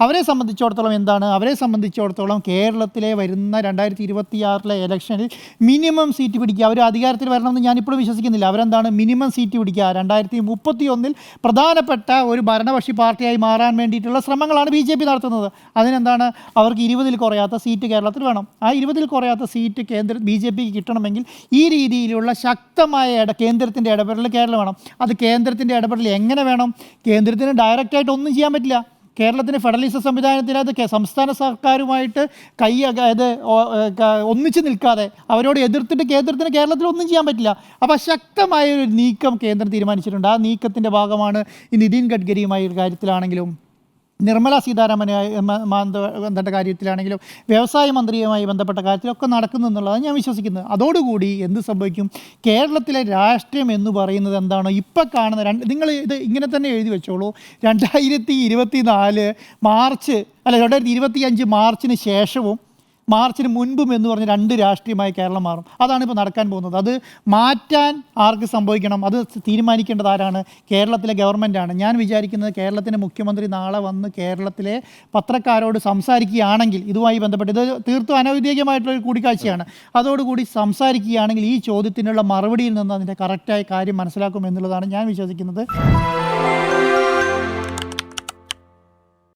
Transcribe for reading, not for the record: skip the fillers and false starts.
അവരെ സംബന്ധിച്ചിടത്തോളം എന്താണ്? അവരെ സംബന്ധിച്ചിടത്തോളം കേരളത്തിലെ വരുന്ന 2026 ഇലക്ഷനിൽ മിനിമം സീറ്റ് പിടിക്കുക. അവർ അധികാരത്തിൽ വരണമെന്ന് ഞാനിപ്പോഴും വിശ്വസിക്കുന്നില്ല. അവരെന്താണ് മിനിമം സീറ്റ് പിടിക്കുക. 2031 പ്രധാനപ്പെട്ട ഒരു ഭരണപക്ഷി പാർട്ടിയായി മാറാൻ വേണ്ടിയിട്ടുള്ള ശ്രമങ്ങളാണ് BJP നടത്തുന്നത്. അതിനെന്താണ്? അവർക്ക് 20-ൽ കുറയാത്ത സീറ്റ് കേരളത്തിൽ വേണം. ആ 20-ൽ കുറയാത്ത സീറ്റ് BJPക്ക് കിട്ടണമെങ്കിൽ ഈ രീതിയിലുള്ള ശക്തമായ കേന്ദ്രത്തിൻ്റെ ഇടപെടൽ കേരളം വേണം. അത് കേന്ദ്രത്തിൻ്റെ ഇടപെടൽ എങ്ങനെ വേണം? കേന്ദ്രത്തിന് ഡയറക്റ്റായിട്ട് ഒന്നും ചെയ്യാൻ പറ്റില്ല. കേരളത്തിന് ഫെഡറലിസ സംവിധാനത്തിനകത്ത് സംസ്ഥാന സർക്കാരുമായിട്ട് ഒന്നിച്ച് നിൽക്കാതെ അവരോട് എതിർത്തിട്ട് കേരളത്തിൽ ഒന്നും ചെയ്യാൻ പറ്റില്ല. അപ്പോൾ ശക്തമായ ഒരു നീക്കം കേന്ദ്രം തീരുമാനിച്ചിട്ടുണ്ട്. ആ നീക്കത്തിൻ്റെ ഭാഗമാണ് ഈ നിതിൻ ഗഡ്കരിയുമായ ഒരു കാര്യത്തിലാണെങ്കിലും നിർമ്മല സീതാരാമനുമായി ബന്ധപ്പെട്ട കാര്യത്തിലാണെങ്കിലും വ്യവസായ മന്ത്രിയുമായി ബന്ധപ്പെട്ട കാര്യത്തിലൊക്കെ നടക്കുന്നു എന്നുള്ളതാണ് ഞാൻ വിശ്വസിക്കുന്നത്. അതോടുകൂടി എന്ത് സംഭവിക്കും? കേരളത്തിലെ രാഷ്ട്രീയം എന്ന് പറയുന്നത് എന്താണോ ഇപ്പോൾ കാണുന്ന നിങ്ങൾ ഇത് ഇങ്ങനെ തന്നെ എഴുതി വെച്ചോളൂ. 2024 മാർച്ച് 2025 മാർച്ചിന് ശേഷവും മാർച്ചിന് മുൻപും എന്ന് പറഞ്ഞ് രണ്ട് രാഷ്ട്രീയമായി കേരളം മാറും. അതാണ് ഇപ്പോൾ നടക്കാൻ പോകുന്നത്. അത് മാറ്റാൻ ആർക്ക് സംഭവിക്കണം? അത് തീരുമാനിക്കേണ്ടത് ആരാണ്? കേരളത്തിലെ ഗവൺമെൻറ്റാണ്. ഞാൻ വിചാരിക്കുന്നത് കേരളത്തിൻ്റെ മുഖ്യമന്ത്രി നാളെ വന്ന് കേരളത്തിലെ പത്രക്കാരോട് സംസാരിക്കുകയാണെങ്കിൽ, ഇതുമായി ബന്ധപ്പെട്ട് ഇത് തീർത്തും അനൗദ്യോഗികമായിട്ടുള്ളൊരു കൂടിക്കാഴ്ചയാണ്, അതോടുകൂടി സംസാരിക്കുകയാണെങ്കിൽ ഈ ചോദ്യത്തിനുള്ള മറുപടിയിൽ നിന്ന് അതിൻ്റെ കറക്റ്റായ കാര്യം മനസ്സിലാക്കും എന്നുള്ളതാണ് ഞാൻ വിശ്വസിക്കുന്നത്.